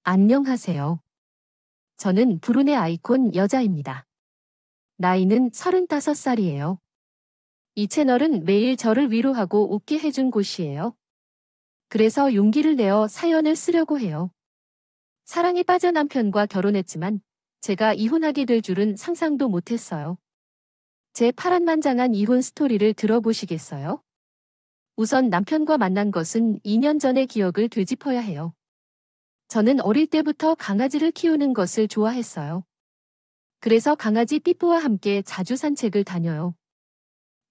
안녕하세요. 저는 불운의 아이콘 여자입니다. 나이는 35살이에요. 이 채널은 매일 저를 위로하고 웃게 해준 곳이에요. 그래서 용기를 내어 사연을 쓰려고 해요. 사랑에 빠져 남편과 결혼했지만 제가 이혼하게 될 줄은 상상도 못했어요. 제 파란만장한 이혼 스토리를 들어보시겠어요? 우선 남편과 만난 것은 2년 전의 기억을 되짚어야 해요. 저는 어릴 때부터 강아지를 키우는 것을 좋아했어요. 그래서 강아지 삐뽀와 함께 자주 산책을 다녀요.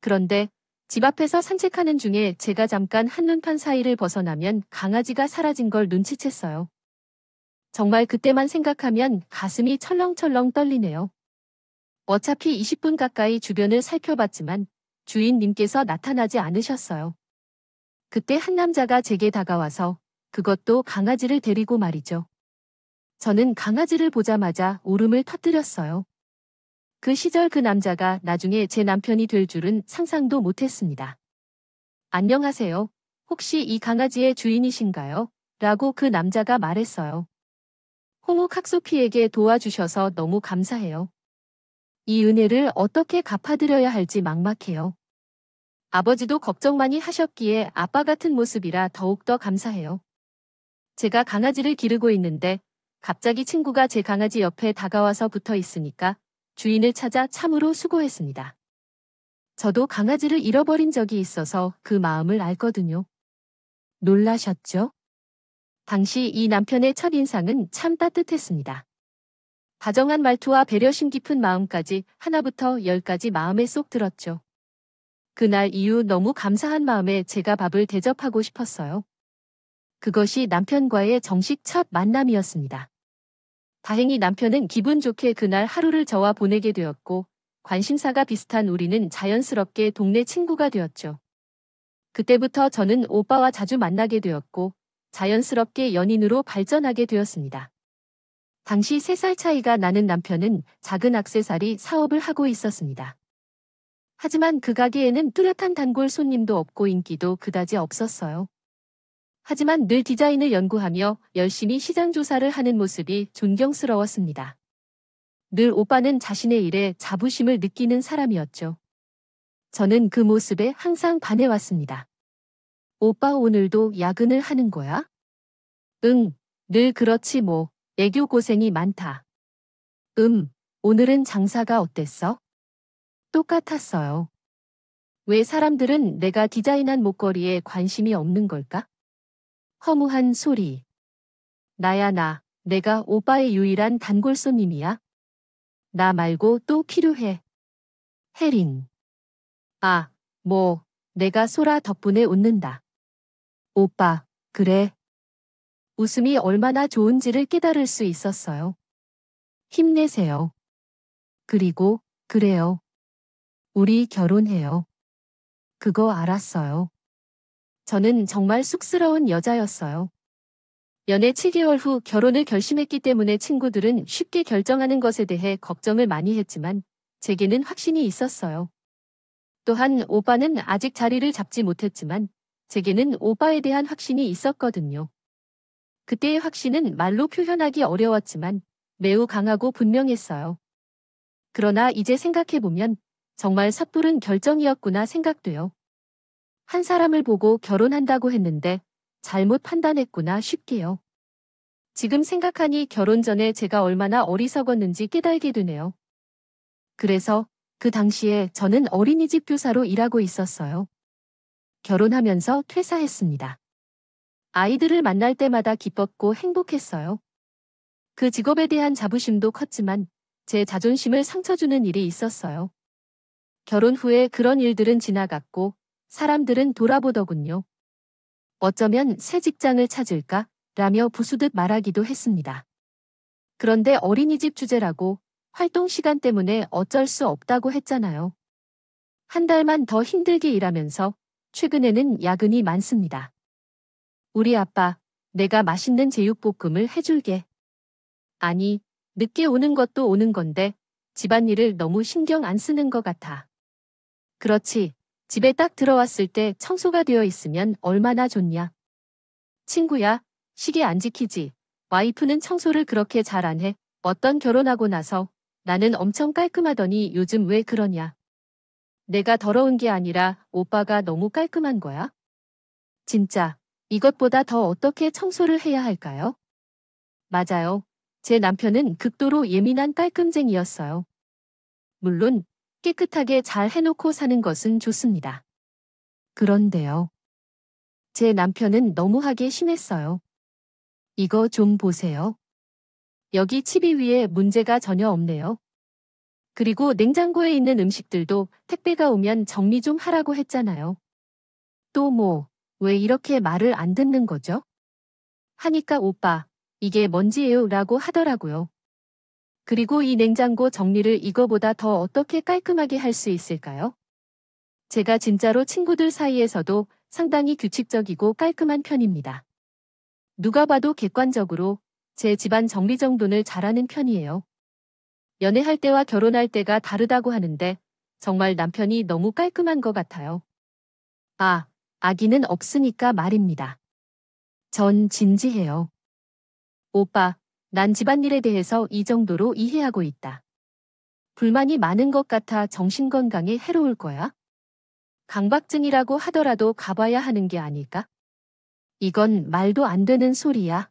그런데 집 앞에서 산책하는 중에 제가 잠깐 한눈판 사이를 벗어나면 강아지가 사라진 걸 눈치챘어요. 정말 그때만 생각하면 가슴이 철렁철렁 떨리네요. 어차피 20분 가까이 주변을 살펴봤지만 주인님께서 나타나지 않으셨어요. 그때 한 남자가 제게 다가와서 그것도 강아지를 데리고 말이죠. 저는 강아지를 보자마자 울음을 터뜨렸어요. 그 시절 그 남자가 나중에 제 남편이 될 줄은 상상도 못했습니다. 안녕하세요. 혹시 이 강아지의 주인이신가요? 라고 그 남자가 말했어요. 홍옥학소피에게 도와주셔서 너무 감사해요. 이 은혜를 어떻게 갚아드려야 할지 막막해요. 아버지도 걱정 많이 하셨기에 아빠 같은 모습이라 더욱더 감사해요. 제가 강아지를 기르고 있는데 갑자기 친구가 제 강아지 옆에 다가와서 붙어 있으니까 주인을 찾아 참으로 수고했습니다. 저도 강아지를 잃어버린 적이 있어서 그 마음을 알거든요. 놀라셨죠? 당시 이 남편의 첫인상은 참 따뜻했습니다. 다정한 말투와 배려심 깊은 마음까지 하나부터 열까지 마음에 쏙 들었죠. 그날 이후 너무 감사한 마음에 제가 밥을 대접하고 싶었어요. 그것이 남편과의 정식 첫 만남이었습니다. 다행히 남편은 기분 좋게 그날 하루를 저와 보내게 되었고 관심사가 비슷한 우리는 자연스럽게 동네 친구가 되었죠. 그때부터 저는 오빠와 자주 만나게 되었고 자연스럽게 연인으로 발전하게 되었습니다. 당시 3살 차이가 나는 남편은 작은 액세서리 사업을 하고 있었습니다. 하지만 그 가게에는 뚜렷한 단골 손님도 없고 인기도 그다지 없었어요. 하지만 늘 디자인을 연구하며 열심히 시장 조사를 하는 모습이 존경스러웠습니다. 늘 오빠는 자신의 일에 자부심을 느끼는 사람이었죠. 저는 그 모습에 항상 반해왔습니다. 오빠 오늘도 야근을 하는 거야? 응, 늘 그렇지 뭐. 애교 고생이 많다. 오늘은 장사가 어땠어? 똑같았어요. 왜 사람들은 내가 디자인한 목걸이에 관심이 없는 걸까? 허무한 소리. 나야 나, 내가 오빠의 유일한 단골 손님이야. 나 말고 또 필요해. 혜린. 아, 뭐, 내가 소라 덕분에 웃는다. 오빠, 그래. 웃음이 얼마나 좋은지를 깨달을 수 있었어요. 힘내세요. 그리고, 그래요. 우리 결혼해요. 그거 알았어요. 저는 정말 쑥스러운 여자였어요. 연애 7개월 후 결혼을 결심했기 때문에 친구들은 쉽게 결정하는 것에 대해 걱정을 많이 했지만 제게는 확신이 있었어요. 또한 오빠는 아직 자리를 잡지 못했지만 제게는 오빠에 대한 확신이 있었거든요. 그때의 확신은 말로 표현하기 어려웠지만 매우 강하고 분명했어요. 그러나 이제 생각해보면 정말 섣부른 결정이었구나 생각돼요. 한 사람을 보고 결혼한다고 했는데 잘못 판단했구나 싶게요. 지금 생각하니 결혼 전에 제가 얼마나 어리석었는지 깨달게 되네요. 그래서 그 당시에 저는 어린이집 교사로 일하고 있었어요. 결혼하면서 퇴사했습니다. 아이들을 만날 때마다 기뻤고 행복했어요. 그 직업에 대한 자부심도 컸지만 제 자존심을 상처 주는 일이 있었어요. 결혼 후에 그런 일들은 지나갔고 사람들은 돌아보더군요. 어쩌면 새 직장을 찾을까? 라며 부수듯 말하기도 했습니다. 그런데 어린이집 주제라고 활동 시간 때문에 어쩔 수 없다고 했잖아요. 한 달만 더 힘들게 일하면서 최근에는 야근이 많습니다. 우리 아빠, 내가 맛있는 제육볶음을 해줄게. 아니, 늦게 오는 것도 오는 건데 집안일을 너무 신경 안 쓰는 것 같아. 그렇지, 집에 딱 들어왔을 때 청소가 되어 있으면 얼마나 좋냐. 친구야, 시계 안 지키지. 와이프는 청소를 그렇게 잘 안 해. 어떤 결혼하고 나서 나는 엄청 깔끔하더니 요즘 왜 그러냐. 내가 더러운 게 아니라 오빠가 너무 깔끔한 거야? 진짜 이것보다 더 어떻게 청소를 해야 할까요? 맞아요. 제 남편은 극도로 예민한 깔끔쟁이였어요. 물론 깨끗하게 잘 해놓고 사는 것은 좋습니다. 그런데요. 제 남편은 너무하게 심했어요. 이거 좀 보세요. 여기 치비 위에 문제가 전혀 없네요. 그리고 냉장고에 있는 음식들도 택배가 오면 정리 좀 하라고 했잖아요. 또 뭐, 왜 이렇게 말을 안 듣는 거죠? 하니까 오빠, 이게 뭔지예요? 라고 하더라고요. 그리고 이 냉장고 정리를 이거보다 더 어떻게 깔끔하게 할 수 있을까요? 제가 진짜로 친구들 사이에서도 상당히 규칙적이고 깔끔한 편입니다. 누가 봐도 객관적으로 제 집안 정리정돈을 잘하는 편이에요. 연애할 때와 결혼할 때가 다르다고 하는데 정말 남편이 너무 깔끔한 것 같아요. 아, 아기는 없으니까 말입니다. 전 진지해요. 오빠, 난 집안일에 대해서 이 정도로 이해하고 있다. 불만이 많은 것 같아 정신건강에 해로울 거야? 강박증이라고 하더라도 가봐야 하는 게 아닐까? 이건 말도 안 되는 소리야.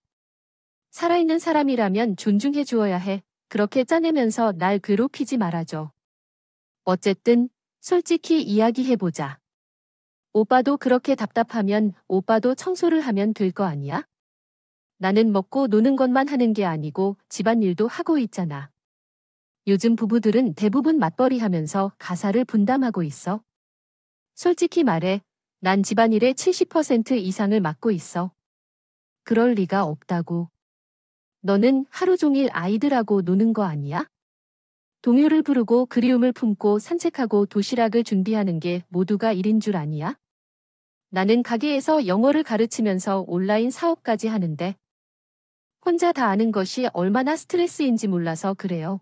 살아있는 사람이라면 존중해 주어야 해. 그렇게 짜내면서 날 괴롭히지 말아줘. 어쨌든 솔직히 이야기해보자. 오빠도 그렇게 답답하면 오빠도 청소를 하면 될 거 아니야? 나는 먹고 노는 것만 하는 게 아니고 집안일도 하고 있잖아. 요즘 부부들은 대부분 맞벌이 하면서 가사를 분담하고 있어. 솔직히 말해, 난 집안일의 70% 이상을 맡고 있어. 그럴 리가 없다고. 너는 하루 종일 아이들하고 노는 거 아니야? 동요를 부르고 그리움을 품고 산책하고 도시락을 준비하는 게 모두가 일인 줄 아니야? 나는 가게에서 영어를 가르치면서 온라인 사업까지 하는데 혼자 다 아는 것이 얼마나 스트레스인지 몰라서 그래요.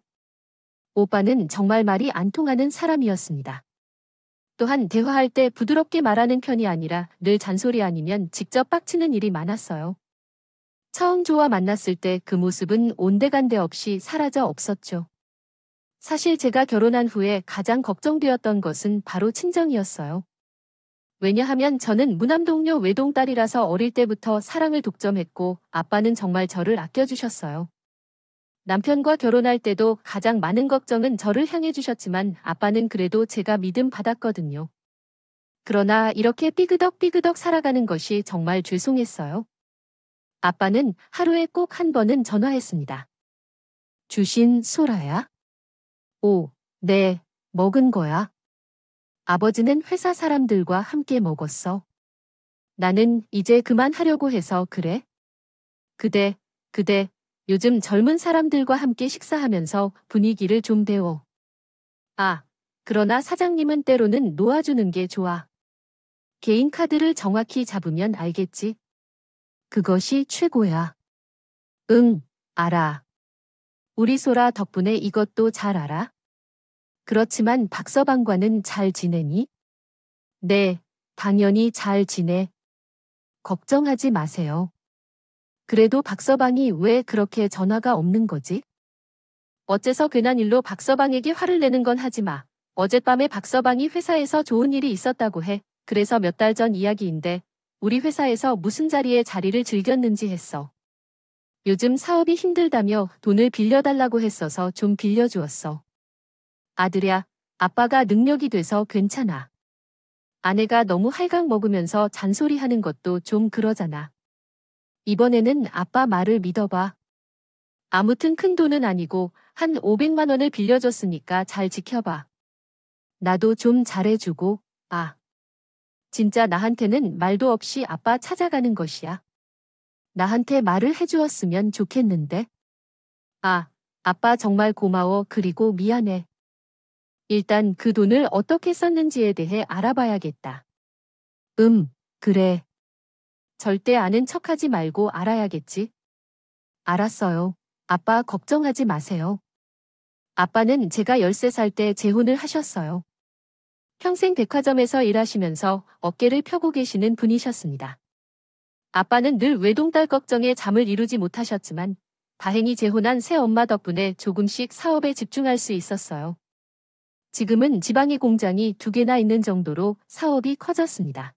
오빠는 정말 말이 안 통하는 사람이었습니다. 또한 대화할 때 부드럽게 말하는 편이 아니라 늘 잔소리 아니면 직접 빡치는 일이 많았어요. 처음 조와 만났을 때 그 모습은 온데간데 없이 사라져 없었죠. 사실 제가 결혼한 후에 가장 걱정되었던 것은 바로 친정이었어요. 왜냐하면 저는 무남동녀 외동딸이라서 어릴 때부터 사랑을 독점했고 아빠는 정말 저를 아껴주셨어요. 남편과 결혼할 때도 가장 많은 걱정은 저를 향해 주셨지만 아빠는 그래도 제가 믿음 받았거든요. 그러나 이렇게 삐그덕삐그덕 살아가는 것이 정말 죄송했어요. 아빠는 하루에 꼭 한 번은 전화했습니다. 주신 소라야? 오, 네, 먹은 거야. 아버지는 회사 사람들과 함께 먹었어. 나는 이제 그만하려고 해서 그래. 그대, 요즘 젊은 사람들과 함께 식사하면서 분위기를 좀 배워. 아, 그러나 사장님은 때로는 놓아주는 게 좋아. 개인 카드를 정확히 잡으면 알겠지. 그것이 최고야. 응, 알아. 우리 소라 덕분에 이것도 잘 알아. 그렇지만 박서방과는 잘 지내니? 네, 당연히 잘 지내. 걱정하지 마세요. 그래도 박서방이 왜 그렇게 전화가 없는 거지? 어째서 괜한 일로 박서방에게 화를 내는 건 하지 마. 어젯밤에 박서방이 회사에서 좋은 일이 있었다고 해. 그래서 몇 달 전 이야기인데 우리 회사에서 무슨 자리에 자리를 즐겼는지 했어. 요즘 사업이 힘들다며 돈을 빌려달라고 했어서 좀 빌려주었어. 아들야, 아빠가 능력이 돼서 괜찮아. 아내가 너무 할각 먹으면서 잔소리하는 것도 좀 그러잖아. 이번에는 아빠 말을 믿어봐. 아무튼 큰 돈은 아니고 한 500만 원을 빌려줬으니까 잘 지켜봐. 나도 좀 잘해주고, 진짜 나한테는 말도 없이 아빠 찾아가는 것이야. 나한테 말을 해주었으면 좋겠는데. 아빠 정말 고마워. 그리고 미안해. 일단 그 돈을 어떻게 썼는지에 대해 알아봐야겠다. 그래. 절대 아는 척하지 말고 알아야겠지. 알았어요. 아빠 걱정하지 마세요. 아빠는 제가 13살 때 재혼을 하셨어요. 평생 백화점에서 일하시면서 어깨를 펴고 계시는 분이셨습니다. 아빠는 늘 외동딸 걱정에 잠을 이루지 못하셨지만 다행히 재혼한 새엄마 덕분에 조금씩 사업에 집중할 수 있었어요. 지금은 지방에 공장이 2개나 있는 정도로 사업이 커졌습니다.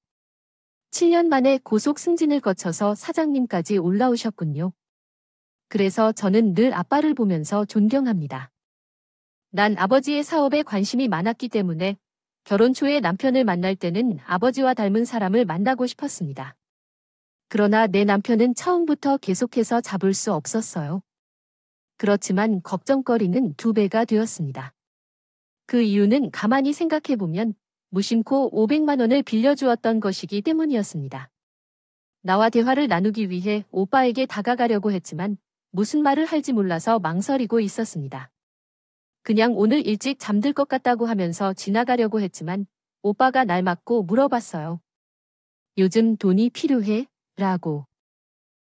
7년 만에 고속 승진을 거쳐서 사장님까지 올라오셨군요. 그래서 저는 늘 아빠를 보면서 존경합니다. 난 아버지의 사업에 관심이 많았기 때문에 결혼 초에 남편을 만날 때는 아버지와 닮은 사람을 만나고 싶었습니다. 그러나 내 남편은 처음부터 계속해서 잡을 수 없었어요. 그렇지만 걱정거리는 2배가 되었습니다. 그 이유는 가만히 생각해보면 무심코 500만 원을 빌려주었던 것이기 때문이었습니다. 나와 대화를 나누기 위해 오빠에게 다가가려고 했지만 무슨 말을 할지 몰라서 망설이고 있었습니다. 그냥 오늘 일찍 잠들 것 같다고 하면서 지나가려고 했지만 오빠가 날 맞고 물어봤어요. 요즘 돈이 필요해? 라고.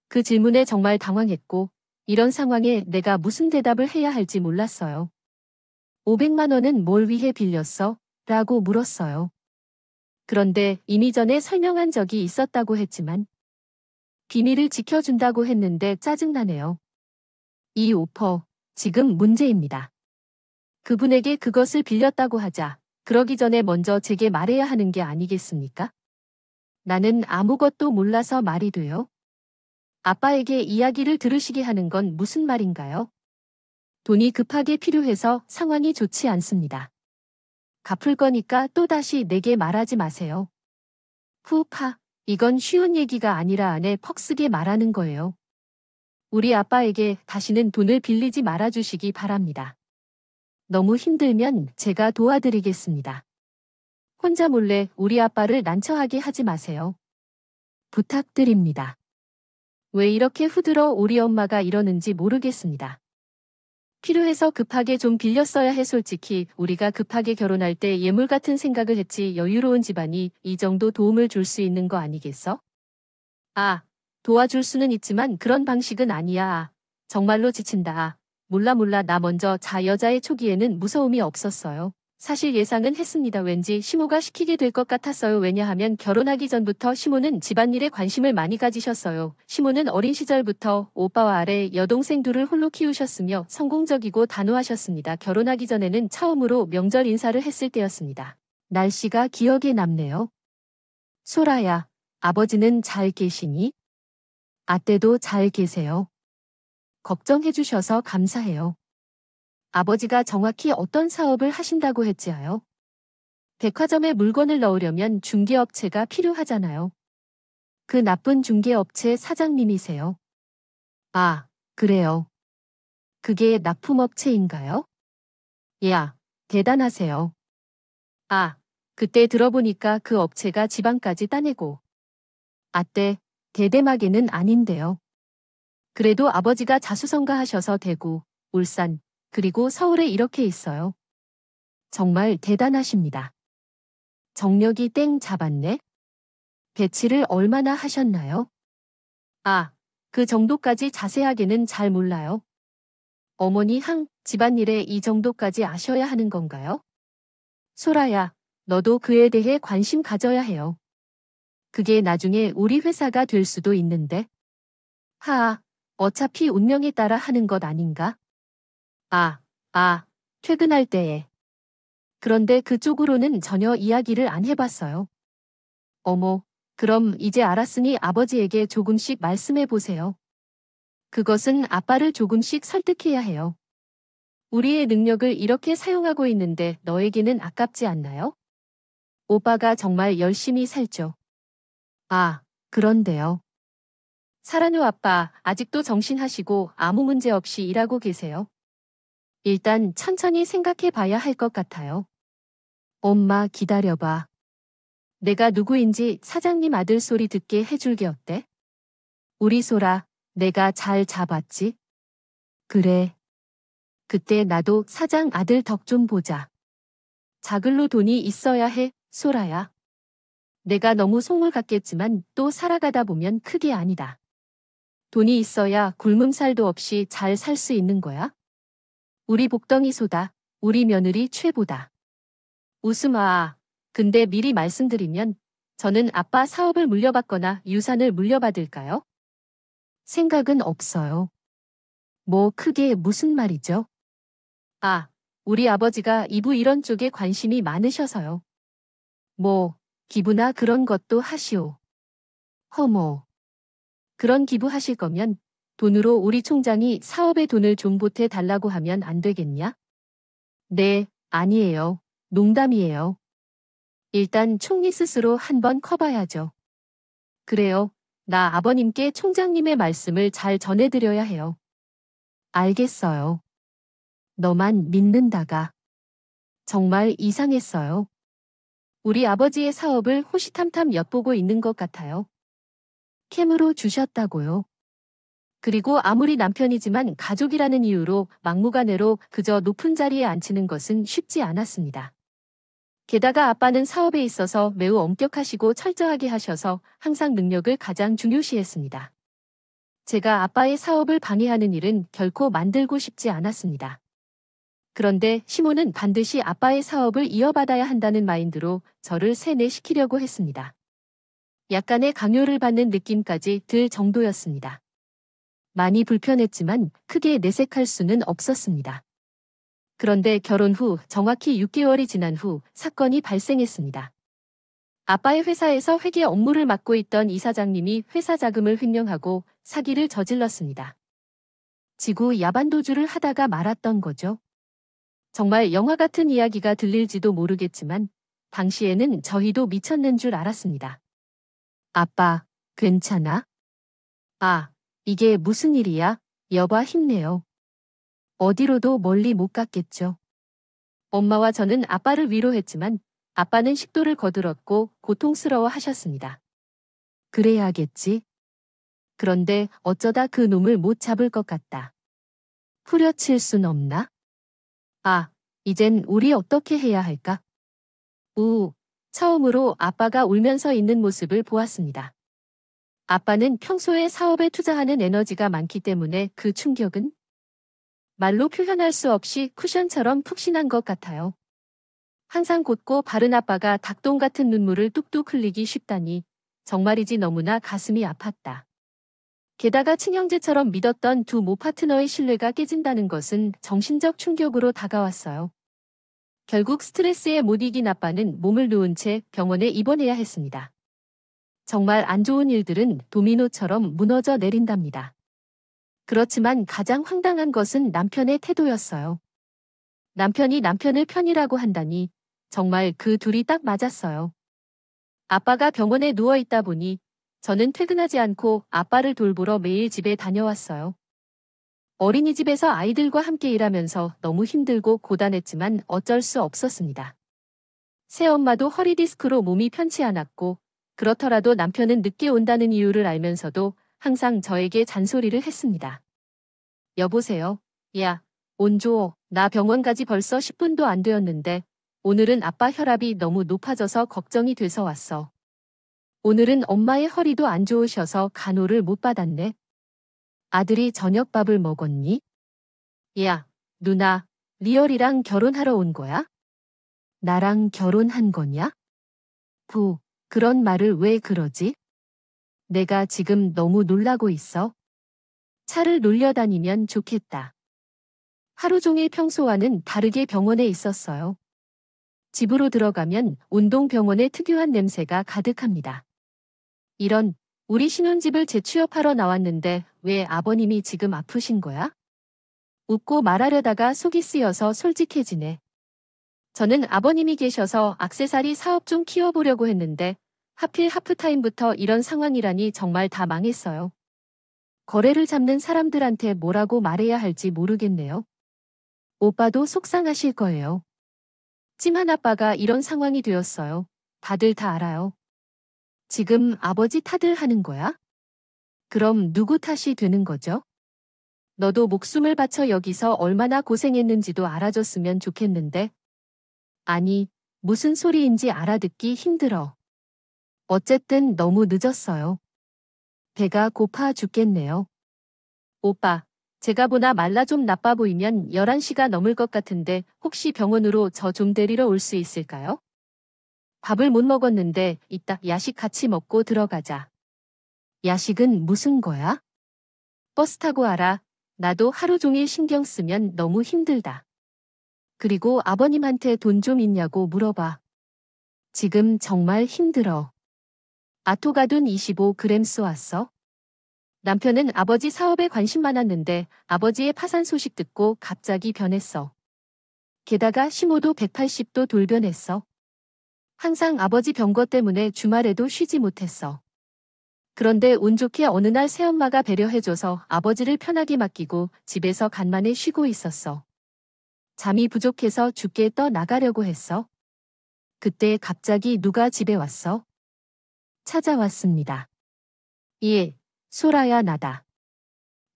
그 질문에 정말 당황했고 이런 상황에 내가 무슨 대답을 해야 할지 몰랐어요. 500만 원은 뭘 위해 빌렸어? 라고 물었어요. 그런데 이미 전에 설명한 적이 있었다고 했지만 비밀을 지켜준다고 했는데 짜증나네요. 이 오퍼, 지금 문제입니다. 그분에게 그것을 빌렸다고 하자 그러기 전에 먼저 제게 말해야 하는 게 아니겠습니까? 나는 아무것도 몰라서 말이 돼요. 아빠에게 이야기를 들으시게 하는 건 무슨 말인가요? 돈이 급하게 필요해서 상황이 좋지 않습니다. 갚을 거니까 또다시 내게 말하지 마세요. 푸파, 이건 쉬운 얘기가 아니라 안에 퍽쓰게 말하는 거예요. 우리 아빠에게 다시는 돈을 빌리지 말아주시기 바랍니다. 너무 힘들면 제가 도와드리겠습니다. 혼자 몰래 우리 아빠를 난처하게 하지 마세요. 부탁드립니다. 왜 이렇게 후들어 우리 엄마가 이러는지 모르겠습니다. 필요해서 급하게 좀 빌렸어야 해. 솔직히 우리가 급하게 결혼할 때 예물 같은 생각을 했지 여유로운 집안이 이 정도 도움을 줄 수 있는 거 아니겠어? 아, 도와줄 수는 있지만 그런 방식은 아니야. 정말로 지친다. 몰라 나 먼저 여자의 초기에는 무서움이 없었어요. 사실 예상은 했습니다. 왠지 시모가 시키게 될 것 같았어요. 왜냐하면 결혼하기 전부터 시모는 집안일에 관심을 많이 가지셨어요. 시모는 어린 시절부터 오빠와 아래 여동생 둘을 홀로 키우셨으며 성공적이고 단호하셨습니다. 결혼하기 전에는 처음으로 명절 인사를 했을 때였습니다. 날씨가 기억에 남네요. 소라야, 아버지는 잘 계시니? 아떼도 잘 계세요. 걱정해 주셔서 감사해요. 아버지가 정확히 어떤 사업을 하신다고 했지요? 백화점에 물건을 넣으려면 중개업체가 필요하잖아요. 그 나쁜 중개업체 사장님이세요. 아, 그래요. 그게 납품업체인가요? 야, 대단하세요. 아, 그때 들어보니까 그 업체가 지방까지 따내고. 아떼, 대대마개는 아닌데요. 그래도 아버지가 자수성가하셔서 대구, 울산, 그리고 서울에 이렇게 있어요. 정말 대단하십니다. 정력이 땡 잡았네. 배치를 얼마나 하셨나요? 아, 그 정도까지 자세하게는 잘 몰라요. 어머니 집안일에 이 정도까지 아셔야 하는 건가요? 소라야, 너도 그에 대해 관심 가져야 해요. 그게 나중에 우리 회사가 될 수도 있는데. 하아, 어차피 운명에 따라 하는 것 아닌가? 퇴근할 때에. 그런데 그쪽으로는 전혀 이야기를 안 해봤어요. 어머, 그럼 이제 알았으니 아버지에게 조금씩 말씀해 보세요. 그것은 아빠를 조금씩 설득해야 해요. 우리의 능력을 이렇게 사용하고 있는데 너에게는 아깝지 않나요? 오빠가 정말 열심히 살죠. 아, 그런데요. 사라누 아빠 아직도 정신하시고 아무 문제 없이 일하고 계세요? 일단 천천히 생각해 봐야 할 것 같아요. 엄마 기다려봐. 내가 누구인지 사장님 아들 소리 듣게 해줄게 어때? 우리 소라, 내가 잘 잡았지? 그래. 그때 나도 사장 아들 덕 좀 보자. 자글로 돈이 있어야 해, 소라야. 내가 너무 속물 같겠지만 또 살아가다 보면 크게 아니다. 돈이 있어야 굶음 살도 없이 잘 살 수 있는 거야. 우리 복덩이 소다, 우리 며느리 최보다. 웃음아. 근데 미리 말씀드리면 저는 아빠 사업을 물려받거나 유산을 물려받을까요? 생각은 없어요. 뭐 크게 무슨 말이죠? 아, 우리 아버지가 이부 이런 쪽에 관심이 많으셔서요. 뭐, 기부나 그런 것도 하시오. 허모. 그런 기부하실 거면 돈으로 우리 총장이 사업에 돈을 좀 보태 달라고 하면 안 되겠냐? 네, 아니에요. 농담이에요. 일단 총리 스스로 한번 커봐야죠. 그래요. 나 아버님께 총장님의 말씀을 잘 전해드려야 해요. 알겠어요. 너만 믿는다가 정말 이상했어요. 우리 아버지의 사업을 호시탐탐 엿보고 있는 것 같아요. 캠으로 주셨다고요. 그리고 아무리 남편이지만 가족이라는 이유로 막무가내로 그저 높은 자리에 앉히는 것은 쉽지 않았습니다. 게다가 아빠는 사업에 있어서 매우 엄격하시고 철저하게 하셔서 항상 능력을 가장 중요시했습니다. 제가 아빠의 사업을 방해하는 일은 결코 만들고 싶지 않았습니다. 그런데 시몬은 반드시 아빠의 사업을 이어받아야 한다는 마인드로 저를 세뇌시키려고 했습니다. 약간의 강요를 받는 느낌까지 들 정도였습니다. 많이 불편했지만 크게 내색할 수는 없었습니다. 그런데 결혼 후 정확히 6개월이 지난 후 사건이 발생했습니다. 아빠의 회사에서 회계 업무를 맡고 있던 이사장님이 회사 자금을 횡령하고 사기를 저질렀습니다. 지구 야반도주를 하다가 말았던 거죠. 정말 영화 같은 이야기가 들릴지도 모르겠지만 당시에는 저희도 미쳤는 줄 알았습니다. 아빠, 괜찮아? 아, 이게 무슨 일이야? 여봐 힘내요. 어디로도 멀리 못 갔겠죠. 엄마와 저는 아빠를 위로했지만 아빠는 식도를 거들었고 고통스러워 하셨습니다. 그래야겠지. 그런데 어쩌다 그 놈을 못 잡을 것 같다. 후려칠 순 없나? 아, 이젠 우리 어떻게 해야 할까? 처음으로 아빠가 울면서 있는 모습을 보았습니다. 아빠는 평소에 사업에 투자하는 에너지가 많기 때문에 그 충격은 말로 표현할 수 없이 쿠션처럼 푹신한 것 같아요. 항상 곧고 바른 아빠가 닭똥 같은 눈물을 뚝뚝 흘리기 쉽다니 정말이지 너무나 가슴이 아팠다. 게다가 친형제처럼 믿었던 두 모 파트너의 신뢰가 깨진다는 것은 정신적 충격으로 다가왔어요. 결국 스트레스에 못 이긴 아빠는 몸을 놓은 채 병원에 입원해야 했습니다. 정말 안 좋은 일들은 도미노처럼 무너져 내린답니다. 그렇지만 가장 황당한 것은 남편의 태도였어요. 남편이 남편을 편이라고 한다니 정말 그 둘이 딱 맞았어요. 아빠가 병원에 누워 있다 보니 저는 퇴근하지 않고 아빠를 돌보러 매일 집에 다녀왔어요. 어린이집에서 아이들과 함께 일하면서 너무 힘들고 고단했지만 어쩔 수 없었습니다. 새엄마도 허리 디스크로 몸이 편치 않았고 그렇더라도 남편은 늦게 온다는 이유를 알면서도 항상 저에게 잔소리를 했습니다. 여보세요. 야, 온조, 나 병원 가지 벌써 10분도 안 되었는데 오늘은 아빠 혈압이 너무 높아져서 걱정이 돼서 왔어. 오늘은 엄마의 허리도 안 좋으셔서 간호를 못 받았네. 아들이 저녁밥을 먹었니? 야, 누나, 리얼이랑 결혼하러 온 거야? 나랑 결혼한 거냐? 그런 말을 왜 그러지? 내가 지금 너무 놀라고 있어. 차를 놀려다니면 좋겠다. 하루 종일 평소와는 다르게 병원에 있었어요. 집으로 들어가면 운동병원의 특유한 냄새가 가득합니다. 우리 신혼집을 재취업하러 나왔는데 왜 아버님이 지금 아프신 거야? 웃고 말하려다가 속이 쓰여서 솔직해지네. 저는 아버님이 계셔서 액세서리 사업 좀 키워보려고 했는데 하필 하프타임부터 이런 상황이라니 정말 다 망했어요. 거래를 잡는 사람들한테 뭐라고 말해야 할지 모르겠네요. 오빠도 속상하실 거예요. 찜한 아빠가 이런 상황이 되었어요. 다들 다 알아요. 지금 아버지 탓을 하는 거야? 그럼 누구 탓이 되는 거죠? 너도 목숨을 바쳐 여기서 얼마나 고생했는지도 알아줬으면 좋겠는데. 아니, 무슨 소리인지 알아듣기 힘들어. 어쨌든 너무 늦었어요. 배가 고파 죽겠네요. 오빠, 제가 보나 말라 좀 나빠 보이면 11시가 넘을 것 같은데 혹시 병원으로 저 좀 데리러 올 수 있을까요? 밥을 못 먹었는데 이따 야식 같이 먹고 들어가자. 야식은 무슨 거야? 버스 타고 와라. 나도 하루 종일 신경 쓰면 너무 힘들다. 그리고 아버님한테 돈 좀 있냐고 물어봐. 지금 정말 힘들어. 아토가돈 25g 쏘았어. 남편은 아버지 사업에 관심 많았는데 아버지의 파산 소식 듣고 갑자기 변했어. 게다가 심호도 180도 돌변했어. 항상 아버지 병거 때문에 주말에도 쉬지 못했어. 그런데 운 좋게 어느 날 새엄마가 배려해줘서 아버지를 편하게 맡기고 집에서 간만에 쉬고 있었어. 잠이 부족해서 죽게 떠나가려고 했어. 그때 갑자기 누가 집에 왔어? 찾아왔습니다. 예, 소라야 나다.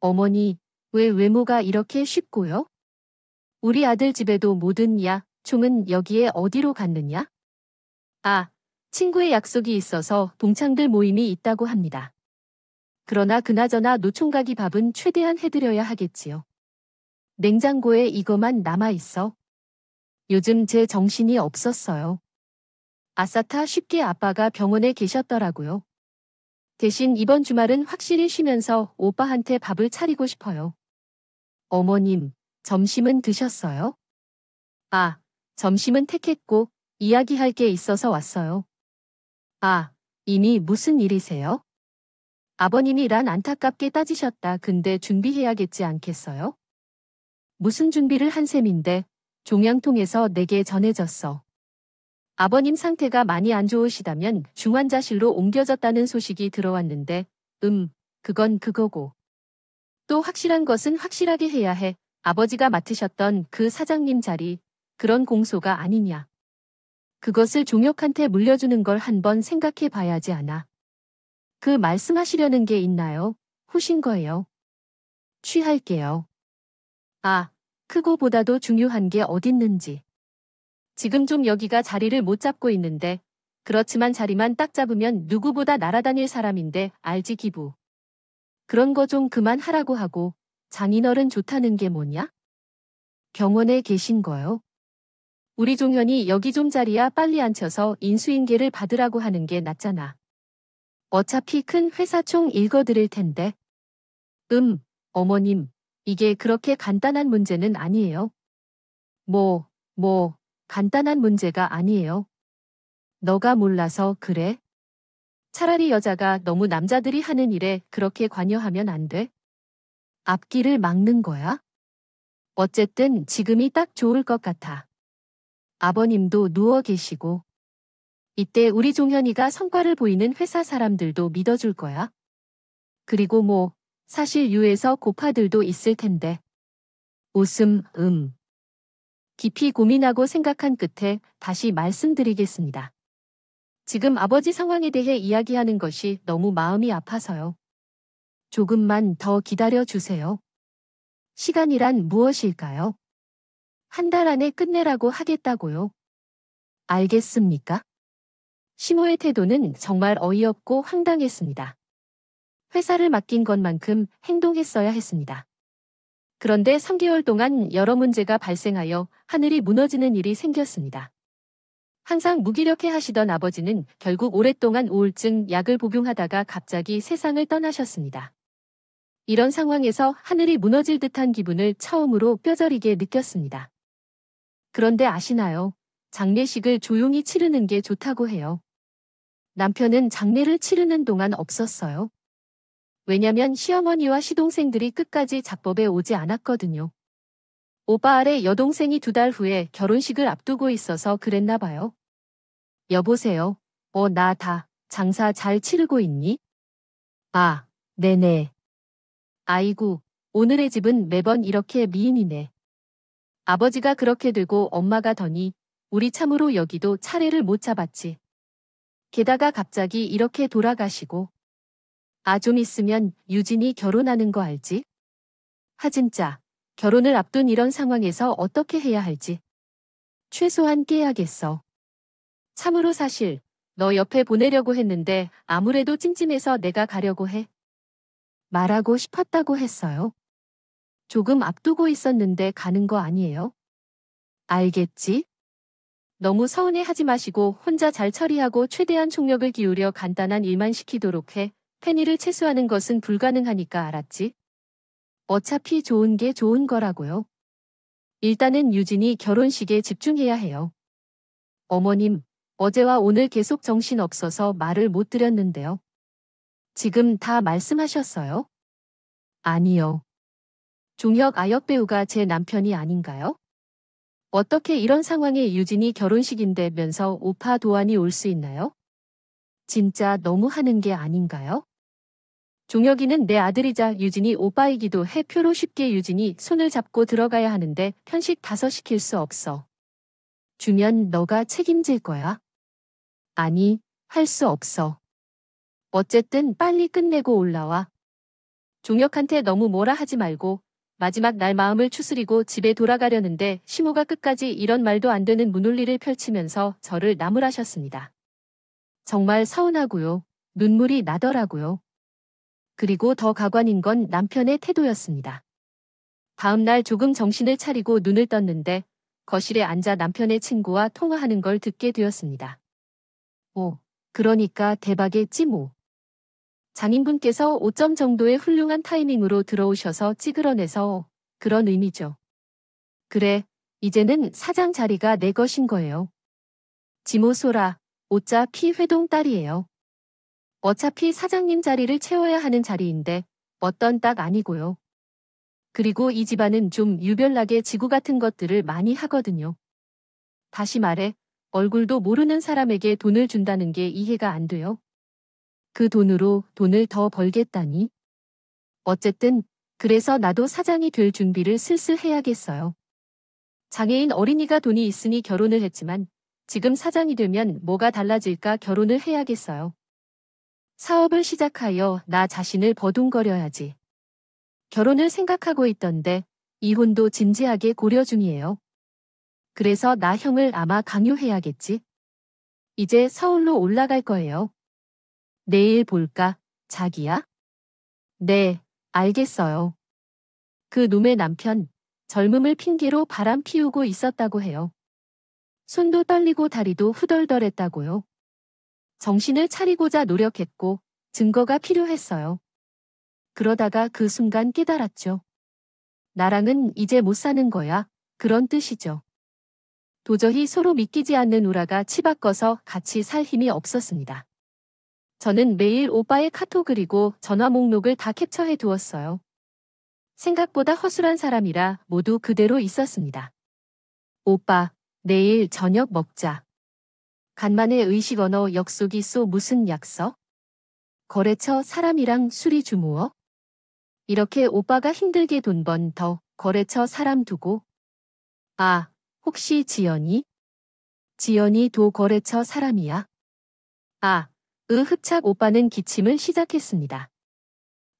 어머니, 왜 외모가 이렇게 쉽고요? 우리 아들 집에도 못 있냐? 총은 여기에 어디로 갔느냐? 아, 친구의 약속이 있어서 동창들 모임이 있다고 합니다. 그러나 그나저나 노총각이 밥은 최대한 해드려야 하겠지요. 냉장고에 이거만 남아있어. 요즘 제 정신이 없었어요. 아싸타 쉽게 아빠가 병원에 계셨더라고요. 대신 이번 주말은 확실히 쉬면서 오빠한테 밥을 차리고 싶어요. 어머님, 점심은 드셨어요? 아, 점심은 택했고 이야기할 게 있어서 왔어요. 아, 이미 무슨 일이세요? 아버님이 란 안타깝게 따지셨다. 근데 준비해야겠지 않겠어요? 무슨 준비를 한 셈인데 종양통에서 내게 전해졌어. 아버님 상태가 많이 안 좋으시다면 중환자실로 옮겨졌다는 소식이 들어왔는데 그건 그거고. 또 확실한 것은 확실하게 해야 해. 아버지가 맡으셨던 그 사장님 자리, 그런 공소가 아니냐. 그것을 종혁한테 물려주는 걸 한번 생각해 봐야지 않아. 그 말씀하시려는 게 있나요? 후신 거예요. 취할게요. 아, 크고보다도 중요한 게 어딨는지. 지금 좀 여기가 자리를 못 잡고 있는데, 그렇지만 자리만 딱 잡으면 누구보다 날아다닐 사람인데 알지 기부. 그런 거 좀 그만하라고 하고, 장인어른 좋다는 게 뭐냐? 병원에 계신 거요? 우리 종현이 여기 좀 자리야 빨리 앉혀서 인수인계를 받으라고 하는 게 낫잖아. 어차피 큰 회사 총 읽어드릴 텐데. 어머님, 이게 그렇게 간단한 문제는 아니에요. 간단한 문제가 아니에요. 너가 몰라서 그래? 차라리 여자가 너무 남자들이 하는 일에 그렇게 관여하면 안 돼? 앞길을 막는 거야? 어쨌든 지금이 딱 좋을 것 같아. 아버님도 누워 계시고. 이때 우리 종현이가 성과를 보이는 회사 사람들도 믿어줄 거야. 그리고 사실 유에서 고파들도 있을 텐데. 웃음, 깊이 고민하고 생각한 끝에 다시 말씀드리겠습니다. 지금 아버지 상황에 대해 이야기하는 것이 너무 마음이 아파서요. 조금만 더 기다려 주세요. 시간이란 무엇일까요? 한 달 안에 끝내라고 하겠다고요. 알겠습니까? 심호의 태도는 정말 어이없고 황당했습니다. 회사를 맡긴 것만큼 행동했어야 했습니다. 그런데 3개월 동안 여러 문제가 발생하여 하늘이 무너지는 일이 생겼습니다. 항상 무기력해 하시던 아버지는 결국 오랫동안 우울증 약을 복용하다가 갑자기 세상을 떠나셨습니다. 이런 상황에서 하늘이 무너질 듯한 기분을 처음으로 뼈저리게 느꼈습니다. 그런데 아시나요? 장례식을 조용히 치르는 게 좋다고 해요. 남편은 장례를 치르는 동안 없었어요. 왜냐면 시어머니와 시동생들이 끝까지 작법에 오지 않았거든요. 오빠 아래 여동생이 2달 후에 결혼식을 앞두고 있어서 그랬나 봐요. 여보세요. 나 장사 잘 치르고 있니? 아, 네네. 아이고, 오늘의 집은 매번 이렇게 미인이네. 아버지가 그렇게 되고 엄마가 더니 우리 참으로 여기도 차례를 못 잡았지. 게다가 갑자기 이렇게 돌아가시고. 좀 있으면 유진이 결혼하는 거 알지? 진짜 결혼을 앞둔 이런 상황에서 어떻게 해야 할지. 최소한 깨야겠어. 참으로 사실 너 옆에 보내려고 했는데 아무래도 찜찜해서 내가 가려고 해. 말하고 싶었다고 했어요. 조금 앞두고 있었는데 가는 거 아니에요? 알겠지? 너무 서운해하지 마시고 혼자 잘 처리하고 최대한 총력을 기울여 간단한 일만 시키도록 해. 팬이를 채수하는 것은 불가능하니까 알았지? 어차피 좋은 게 좋은 거라고요. 일단은 유진이 결혼식에 집중해야 해요. 어머님, 어제와 오늘 계속 정신 없어서 말을 못 드렸는데요. 지금 다 말씀하셨어요? 아니요. 종혁 아역 배우가 제 남편이 아닌가요? 어떻게 이런 상황에 유진이 결혼식인데면서 오빠 도안이 올 수 있나요? 진짜 너무 하는 게 아닌가요? 종혁이는 내 아들이자 유진이 오빠이기도 해. 표로 쉽게 유진이 손을 잡고 들어가야 하는데 편식 다섯 시킬 수 없어. 주면 너가 책임질 거야? 아니, 할 수 없어. 어쨌든 빨리 끝내고 올라와. 종혁한테 너무 뭐라 하지 말고 마지막 날 마음을 추스리고 집에 돌아가려는데 시모가 끝까지 이런 말도 안 되는 무논리를 펼치면서 저를 나무라셨습니다. 정말 서운하고요. 눈물이 나더라고요. 그리고 더 가관인 건 남편의 태도였습니다. 다음 날 조금 정신을 차리고 눈을 떴는데 거실에 앉아 남편의 친구와 통화하는 걸 듣게 되었습니다. 오, 그러니까 대박의 뭐. 장인분께서 5점 정도의 훌륭한 타이밍으로 들어오셔서 찌그러내서 그런 의미죠. 그래, 이제는 사장 자리가 내 것인 거예요. 지모 소라, 오자 피 회동 딸이에요. 어차피 사장님 자리를 채워야 하는 자리인데 어떤 딱 아니고요. 그리고 이 집안은 좀 유별나게 지구 같은 것들을 많이 하거든요. 다시 말해, 얼굴도 모르는 사람에게 돈을 준다는 게 이해가 안 돼요. 그 돈으로 돈을 더 벌겠다니. 어쨌든 그래서 나도 사장이 될 준비를 슬슬 해야겠어요. 장애인 어린이가 돈이 있으니 결혼을 했지만 지금 사장이 되면 뭐가 달라질까 결혼을 해야겠어요. 사업을 시작하여 나 자신을 버둥거려야지. 결혼을 생각하고 있던데 이혼도 진지하게 고려 중이에요. 그래서 나 형을 아마 강요해야겠지. 이제 서울로 올라갈 거예요. 내일 볼까, 자기야? 네, 알겠어요. 그 놈의 남편, 젊음을 핑계로 바람 피우고 있었다고 해요. 손도 떨리고 다리도 후덜덜했다고요. 정신을 차리고자 노력했고 증거가 필요했어요. 그러다가 그 순간 깨달았죠. 나랑은 이제 못 사는 거야. 그런 뜻이죠. 도저히 서로 믿기지 않는 우라가 치바꺼서 같이 살 힘이 없었습니다. 저는 매일 오빠의 카톡 그리고 전화 목록을 다 캡처해 두었어요. 생각보다 허술한 사람이라 모두 그대로 있었습니다. 오빠, 내일 저녁 먹자. 간만에 의식 언어 역속이 쏘 무슨 약속? 거래처 사람이랑 술이 주무어? 이렇게 오빠가 힘들게 돈 번 더 거래처 사람 두고? 아, 혹시 지연이? 지연이 도 거래처 사람이야? 아, 흡착 오빠는 기침을 시작했습니다.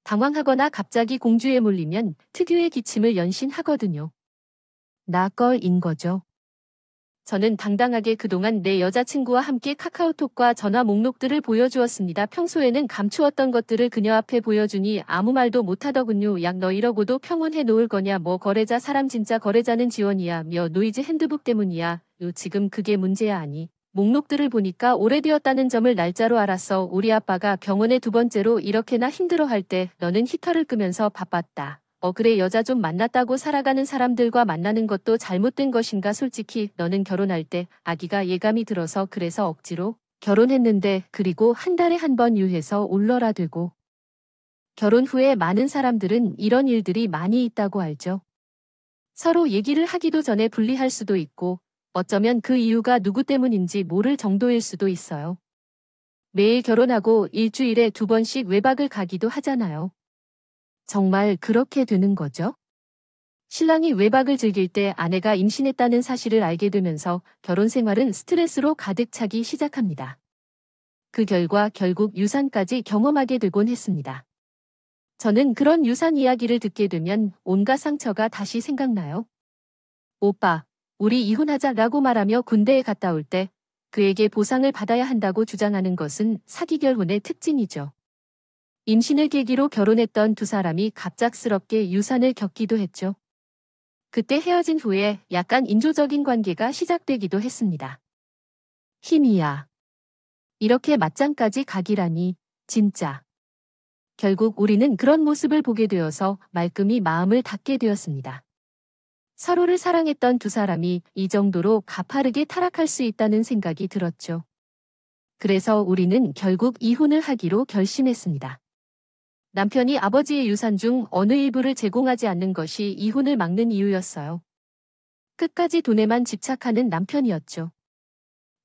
당황하거나 갑자기 공주에 몰리면 특유의 기침을 연신하거든요. 나 껄인 거죠. 저는 당당하게 그동안 내 여자친구와 함께 카카오톡과 전화 목록들을 보여주었습니다. 평소에는 감추었던 것들을 그녀 앞에 보여주니 아무 말도 못하더군요. 약 너 이러고도 평온해 놓을 거냐. 뭐 거래자 사람 진짜 거래자는 지원이야. 며 노이즈 핸드북 때문이야. 요 지금 그게 문제야. 아니. 목록들을 보니까 오래되었다는 점을 날짜로 알았어. 우리 아빠가 병원에 두 번째로 이렇게나 힘들어할 때 너는 히터를 끄면서 바빴다. 그래 여자 좀 만났다고 살아가는 사람들과 만나는 것도 잘못된 것인가. 솔직히 너는 결혼할 때 아기가 예감이 들어서 그래서 억지로 결혼했는데 그리고 한 달에 한 번 유해서 올러라 되고. 결혼 후에 많은 사람들은 이런 일들이 많이 있다고 알죠. 서로 얘기를 하기도 전에 분리할 수도 있고 어쩌면 그 이유가 누구 때문인지 모를 정도일 수도 있어요. 매일 결혼하고 일주일에 2번씩 외박을 가기도 하잖아요. 정말 그렇게 되는 거죠? 신랑이 외박을 즐길 때 아내가 임신했다는 사실을 알게 되면서 결혼 생활은 스트레스로 가득 차기 시작합니다. 그 결과 결국 유산까지 경험하게 되곤 했습니다. 저는 그런 유산 이야기를 듣게 되면 온갖 상처가 다시 생각나요. 오빠, 우리 이혼하자라고 말하며 군대에 갔다 올 때 그에게 보상을 받아야 한다고 주장하는 것은 사기 결혼의 특징이죠. 임신을 계기로 결혼했던 두 사람이 갑작스럽게 유산을 겪기도 했죠. 그때 헤어진 후에 약간 인조적인 관계가 시작되기도 했습니다. 힘이야. 이렇게 맞짱까지 가기라니, 진짜. 결국 우리는 그런 모습을 보게 되어서 말끔히 마음을 닫게 되었습니다. 서로를 사랑했던 두 사람이 이 정도로 가파르게 타락할 수 있다는 생각이 들었죠. 그래서 우리는 결국 이혼을 하기로 결심했습니다. 남편이 아버지의 유산 중 어느 일부를 제공하지 않는 것이 이혼을 막는 이유였어요. 끝까지 돈에만 집착하는 남편이었죠.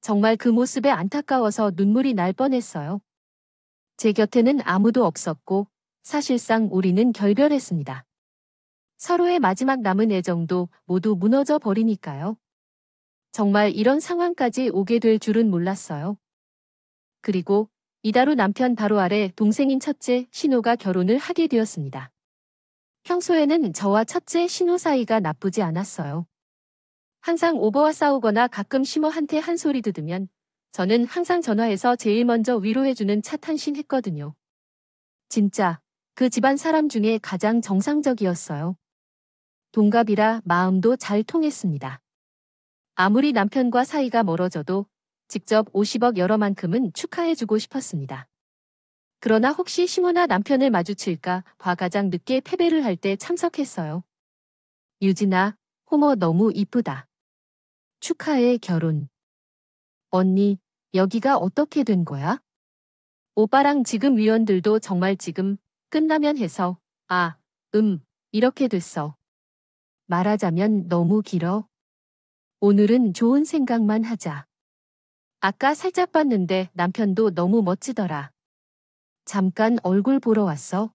정말 그 모습에 안타까워서 눈물이 날 뻔했어요. 제 곁에는 아무도 없었고 사실상 우리는 결별했습니다. 서로의 마지막 남은 애정도 모두 무너져 버리니까요. 정말 이런 상황까지 오게 될 줄은 몰랐어요. 그리고 이달 후 남편 바로 아래 동생인 첫째 신호가 결혼을 하게 되었습니다. 평소에는 저와 첫째 신호 사이가 나쁘지 않았어요. 항상 오버와 싸우거나 가끔 심호한테 한 소리 듣으면 저는 항상 전화해서 제일 먼저 위로해주는 차탄신했거든요. 진짜 그 집안 사람 중에 가장 정상적이었어요. 동갑이라 마음도 잘 통했습니다. 아무리 남편과 사이가 멀어져도 직접 50억 열어만큼은 축하해주고 싶었습니다. 그러나 혹시 시모나 남편을 마주칠까 봐 가장 늦게 패배를 할 때 참석했어요. 유진아, 호모 너무 이쁘다. 축하해 결혼. 언니, 여기가 어떻게 된 거야? 오빠랑 지금 위원들도 정말 지금 끝나면 해서 이렇게 됐어. 말하자면 너무 길어. 오늘은 좋은 생각만 하자. 아까 살짝 봤는데 남편도 너무 멋지더라. 잠깐 얼굴 보러 왔어.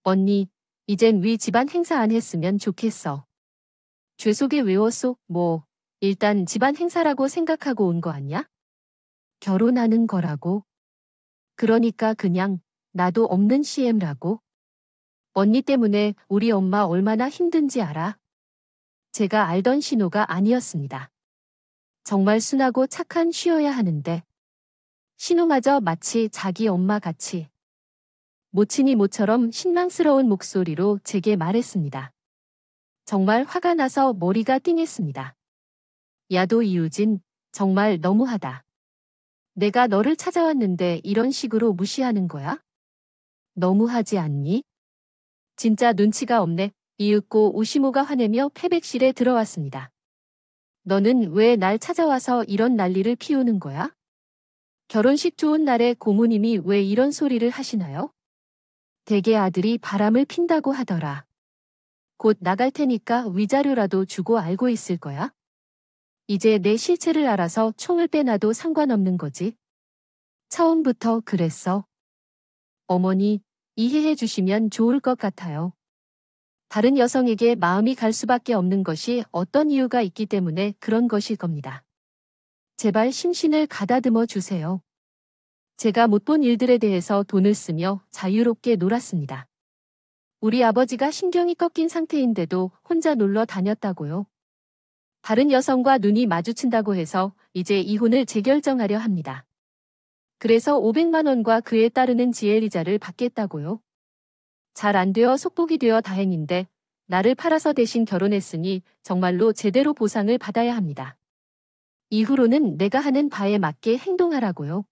언니, 이젠 위 집안 행사 안 했으면 좋겠어. 죄송해 외웠어? 일단 집안 행사라고 생각하고 온 거 아니야? 결혼하는 거라고. 그러니까 그냥 나도 없는 CM라고. 언니 때문에 우리 엄마 얼마나 힘든지 알아? 제가 알던 신호가 아니었습니다. 정말 순하고 착한 쉬어야 하는데 신호마저 마치 자기 엄마 같이 모친이 모처럼 실망스러운 목소리로 제게 말했습니다. 정말 화가 나서 머리가 띵했습니다. 야도 이유진, 정말 너무하다. 내가 너를 찾아왔는데 이런 식으로 무시하는 거야? 너무하지 않니? 진짜 눈치가 없네. 이윽고 우시모가 화내며 패백실에 들어왔습니다. 너는 왜 날 찾아와서 이런 난리를 피우는 거야? 결혼식 좋은 날에 고모님이 왜 이런 소리를 하시나요? 대개 아들이 바람을 핀다고 하더라. 곧 나갈 테니까 위자료라도 주고 알고 있을 거야? 이제 내 실체를 알아서 총을 빼놔도 상관없는 거지. 처음부터 그랬어. 어머니, 이해해 주시면 좋을 것 같아요. 다른 여성에게 마음이 갈 수밖에 없는 것이 어떤 이유가 있기 때문에 그런 것일 겁니다. 제발 심신을 가다듬어 주세요. 제가 못 본 일들에 대해서 돈을 쓰며 자유롭게 놀았습니다. 우리 아버지가 신경이 꺾인 상태인데도 혼자 놀러 다녔다고요. 다른 여성과 눈이 마주친다고 해서 이제 이혼을 재결정하려 합니다. 그래서 500만 원과 그에 따르는 지혜이자를 받겠다고요. 잘 안 되어 속복이 되어 다행인데 나를 팔아서 대신 결혼했으니 정말로 제대로 보상을 받아야 합니다. 이후로는 내가 하는 바에 맞게 행동하라고요.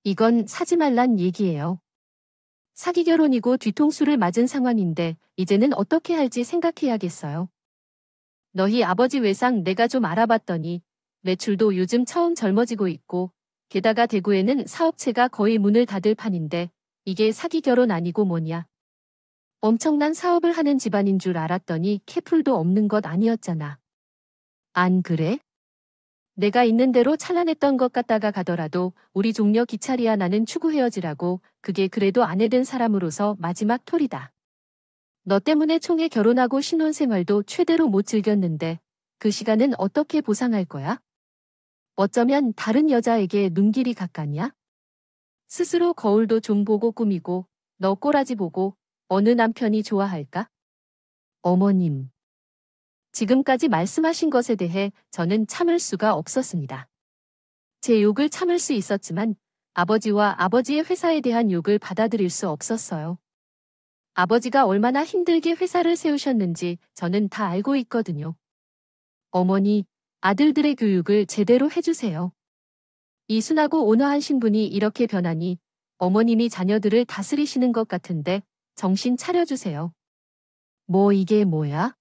이건 사지 말란 얘기예요. 사기 결혼이고 뒤통수를 맞은 상황인데 이제는 어떻게 할지 생각해야겠어요. 너희 아버지 외상 내가 좀 알아봤더니 매출도 요즘 처음 젊어지고 있고 게다가 대구에는 사업체가 거의 문을 닫을 판인데 이게 사기 결혼 아니고 뭐냐. 엄청난 사업을 하는 집안인 줄 알았더니 캐풀도 없는 것 아니었잖아. 안 그래? 내가 있는 대로 찬란했던 것 같다가 가더라도 우리 종려 기차리야 나는 추구 헤어지라고 그게 그래도 아내 된 사람으로서 마지막 톨이다. 너 때문에 총에 결혼하고 신혼생활도 최대로 못 즐겼는데 그 시간은 어떻게 보상할 거야? 어쩌면 다른 여자에게 눈길이 가깝냐? 스스로 거울도 좀 보고 꾸미고 너 꼬라지 보고 어느 남편이 좋아할까? 어머님. 지금까지 말씀하신 것에 대해 저는 참을 수가 없었습니다. 제 욕을 참을 수 있었지만 아버지와 아버지의 회사에 대한 욕을 받아들일 수 없었어요. 아버지가 얼마나 힘들게 회사를 세우셨는지 저는 다 알고 있거든요. 어머니, 아들들의 교육을 제대로 해주세요. 이 순하고 온화한 신분이 이렇게 변하니 어머님이 자녀들을 다스리시는 것 같은데 정신 차려주세요. 뭐 이게 뭐야?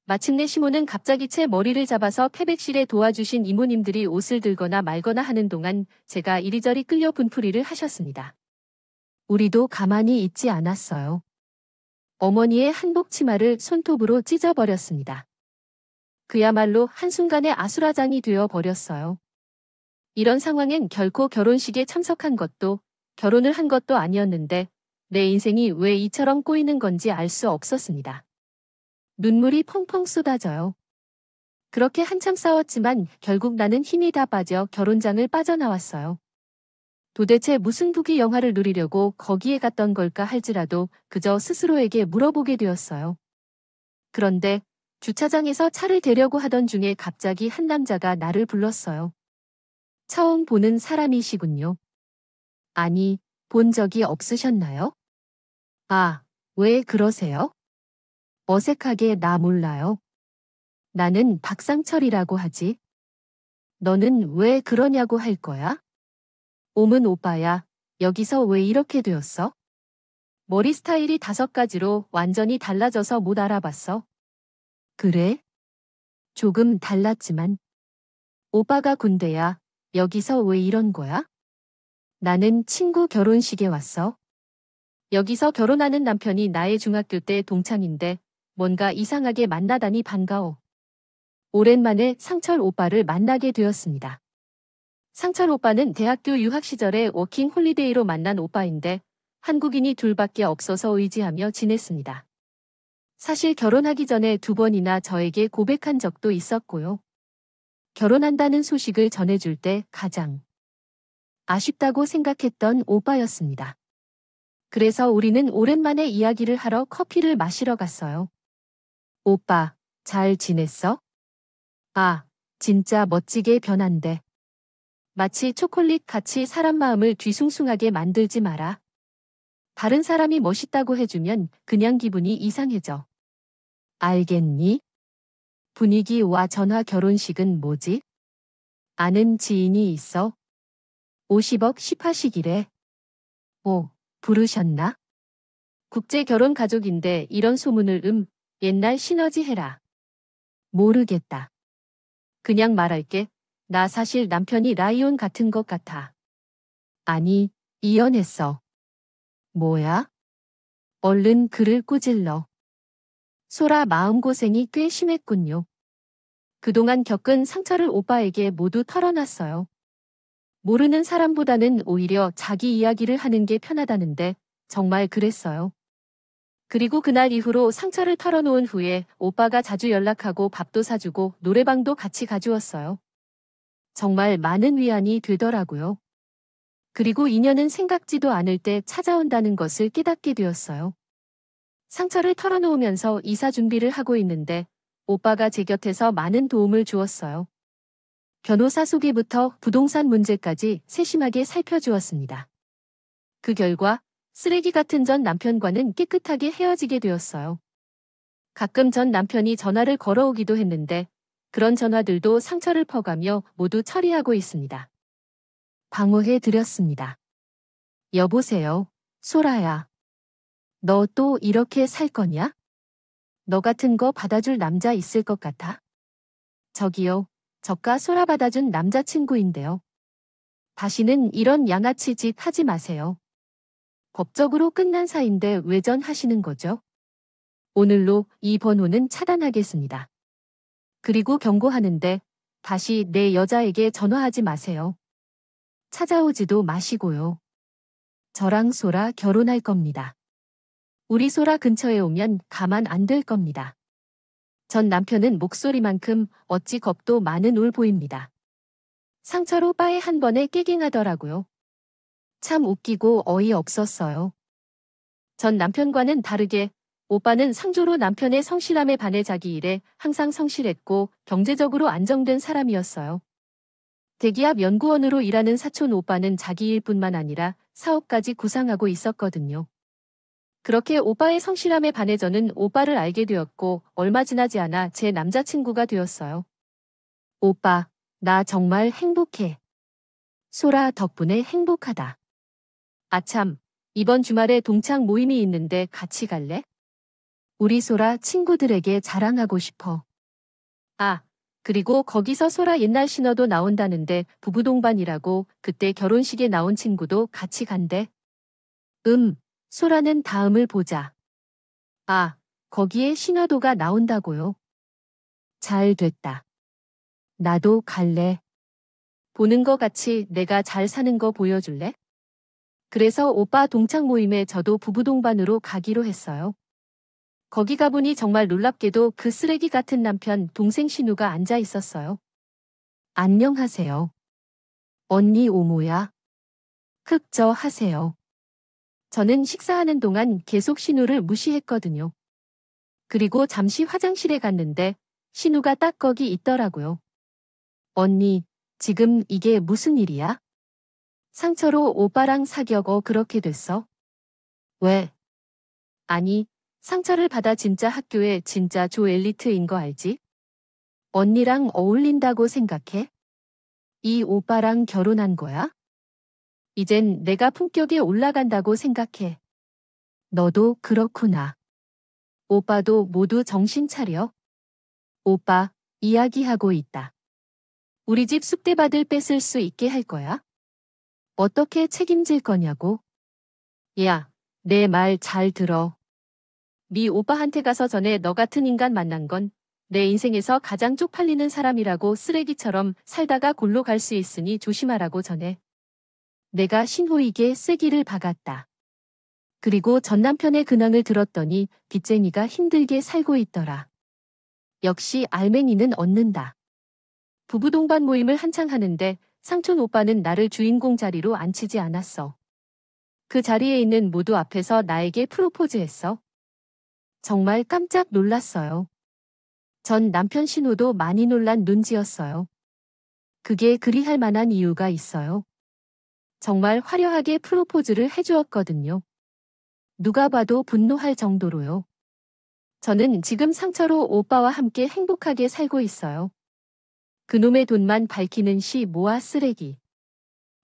마침내 시모는 갑자기 제 머리를 잡아서 패백실에 도와주신 이모님들이 옷을 들거나 말거나 하는 동안 제가 이리저리 끌려 분풀이를 하셨습니다. 우리도 가만히 있지 않았어요. 어머니의 한복 치마를 손톱으로 찢어버렸습니다. 그야말로 한순간에 아수라장이 되어 버렸어요. 이런 상황엔 결코 결혼식에 참석한 것도 결혼을 한 것도 아니었는데 내 인생이 왜 이처럼 꼬이는 건지 알 수 없었습니다. 눈물이 펑펑 쏟아져요. 그렇게 한참 싸웠지만 결국 나는 힘이 다 빠져 결혼장을 빠져나왔어요. 도대체 무슨 부귀 영화를 누리려고 거기에 갔던 걸까 할지라도 그저 스스로에게 물어보게 되었어요. 그런데 주차장에서 차를 대려고 하던 중에 갑자기 한 남자가 나를 불렀어요. 처음 보는 사람이시군요. 아니, 본 적이 없으셨나요? 아, 왜 그러세요? 어색하게 나 몰라요. 나는 박상철이라고 하지. 너는 왜 그러냐고 할 거야? 옴은 오빠야, 여기서 왜 이렇게 되었어? 머리 스타일이 5가지로 완전히 달라져서 못 알아봤어. 그래? 조금 달랐지만. 오빠가 군대야. 여기서 왜 이런 거야? 나는 친구 결혼식에 왔어. 여기서 결혼하는 남편이 나의 중학교 때 동창인데 뭔가 이상하게 만나다니 반가워. 오랜만에 상철 오빠를 만나게 되었습니다. 상철 오빠는 대학교 유학 시절에 워킹 홀리데이로 만난 오빠인데 한국인이 둘밖에 없어서 의지하며 지냈습니다. 사실 결혼하기 전에 2번이나 저에게 고백한 적도 있었고요. 결혼한다는 소식을 전해줄 때 가장 아쉽다고 생각했던 오빠였습니다. 그래서 우리는 오랜만에 이야기를 하러 커피를 마시러 갔어요. 오빠, 잘 지냈어? 아, 진짜 멋지게 변한대. 마치 초콜릿 같이 사람 마음을 뒤숭숭하게 만들지 마라. 다른 사람이 멋있다고 해주면 그냥 기분이 이상해져. 알겠니? 분위기와 전화 결혼식은 뭐지? 아는 지인이 있어. 50억 18식이래. 오, 부르셨나? 국제 결혼 가족인데 이런 소문을 옛날 시너지 해라. 모르겠다. 그냥 말할게. 나 사실 남편이 라이온 같은 것 같아. 아니, 이혼했어. 뭐야? 얼른 글을 꾸질러. 소라 마음고생이 꽤 심했군요. 그동안 겪은 상처를 오빠에게 모두 털어놨어요. 모르는 사람보다는 오히려 자기 이야기를 하는 게 편하다는데 정말 그랬어요. 그리고 그날 이후로 상처를 털어놓은 후에 오빠가 자주 연락하고 밥도 사주고 노래방도 같이 가주었어요. 정말 많은 위안이 되더라고요. 그리고 인연은 생각지도 않을 때 찾아온다는 것을 깨닫게 되었어요. 상처를 털어놓으면서 이사 준비를 하고 있는데 오빠가 제 곁에서 많은 도움을 주었어요. 변호사 소개부터 부동산 문제까지 세심하게 살펴주었습니다. 그 결과 쓰레기 같은 전 남편과는 깨끗하게 헤어지게 되었어요. 가끔 전 남편이 전화를 걸어오기도 했는데 그런 전화들도 상처를 퍼가며 모두 처리하고 있습니다. 방어해 드렸습니다. 여보세요, 소라야. 너 또 이렇게 살 거냐? 너 같은 거 받아줄 남자 있을 것 같아? 저기요, 저가 소라 받아준 남자친구인데요. 다시는 이런 양아치 짓 하지 마세요. 법적으로 끝난 사이인데 왜 전하시는 거죠? 오늘로 이 번호는 차단하겠습니다. 그리고 경고하는데 다시 내 여자에게 전화하지 마세요. 찾아오지도 마시고요. 저랑 소라 결혼할 겁니다. 우리 소라 근처에 오면 가만 안 될 겁니다. 전 남편은 목소리만큼 어찌 겁도 많은 울 보입니다. 상처로 바에 한 번에 깨갱하더라고요. 참 웃기고 어이없었어요. 전 남편과는 다르게 오빠는 상조로 남편의 성실함에 반해 자기 일에 항상 성실했고 경제적으로 안정된 사람이었어요. 대기업 연구원으로 일하는 사촌 오빠는 자기 일뿐만 아니라 사업까지 구상하고 있었거든요. 그렇게 오빠의 성실함에 반해 저는 오빠를 알게 되었고 얼마 지나지 않아 제 남자친구가 되었어요. 오빠, 나 정말 행복해. 소라 덕분에 행복하다. 아참, 이번 주말에 동창 모임이 있는데 같이 갈래? 우리 소라 친구들에게 자랑하고 싶어. 아, 그리고 거기서 소라 옛날 신화도 나온다는데 부부 동반이라고 그때 결혼식에 나온 친구도 같이 간대. 소라는 다음을 보자. 아, 거기에 신화도가 나온다고요. 잘 됐다. 나도 갈래. 보는 거 같이 내가 잘 사는 거 보여줄래? 그래서 오빠 동창 모임에 저도 부부 동반으로 가기로 했어요. 거기 가보니 정말 놀랍게도 그 쓰레기 같은 남편 동생 신우가 앉아 있었어요. 안녕하세요. 언니 오모야. 흑저 하세요. 저는 식사하는 동안 계속 신우를 무시했거든요. 그리고 잠시 화장실에 갔는데 신우가 딱 거기 있더라고요. 언니, 지금 이게 무슨 일이야? 상처로 오빠랑 사귀어 그렇게 됐어? 왜? 아니, 상처를 받아 진짜 학교에 진짜 조 엘리트인 거 알지? 언니랑 어울린다고 생각해? 이 오빠랑 결혼한 거야? 이젠 내가 품격에 올라간다고 생각해. 너도 그렇구나. 오빠도 모두 정신 차려. 오빠, 이야기하고 있다. 우리 집 쑥대밭을 뺏을 수 있게 할 거야? 어떻게 책임질 거냐고? 야, 내 말 잘 들어. 네 오빠한테 가서 전에 너 같은 인간 만난 건 내 인생에서 가장 쪽팔리는 사람이라고 쓰레기처럼 살다가 골로 갈 수 있으니 조심하라고 전해. 내가 신호에게 쐐기를 박았다. 그리고 전 남편의 근황을 들었더니 빚쟁이가 힘들게 살고 있더라. 역시 알맹이는 얻는다. 부부 동반 모임을 한창 하는데 상촌 오빠는 나를 주인공 자리로 앉히지 않았어. 그 자리에 있는 모두 앞에서 나에게 프로포즈했어. 정말 깜짝 놀랐어요. 전 남편 신우도 많이 놀란 눈지였어요. 그게 그리할 만한 이유가 있어요. 정말 화려하게 프로포즈를 해주었거든요. 누가 봐도 분노할 정도로요. 저는 지금 상처로 오빠와 함께 행복하게 살고 있어요. 그놈의 돈만 밝히는 시 모아 쓰레기.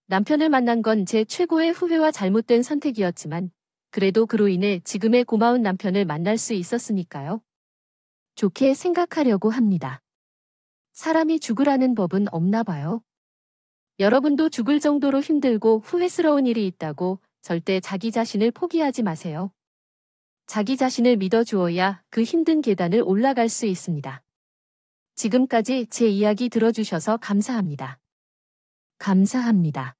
남편을 만난 건 제 최고의 후회와 잘못된 선택이었지만 그래도 그로 인해 지금의 고마운 남편을 만날 수 있었으니까요. 좋게 생각하려고 합니다. 사람이 죽으라는 법은 없나 봐요. 여러분도 죽을 정도로 힘들고 후회스러운 일이 있다고 절대 자기 자신을 포기하지 마세요. 자기 자신을 믿어주어야 그 힘든 계단을 올라갈 수 있습니다. 지금까지 제 이야기 들어주셔서 감사합니다. 감사합니다.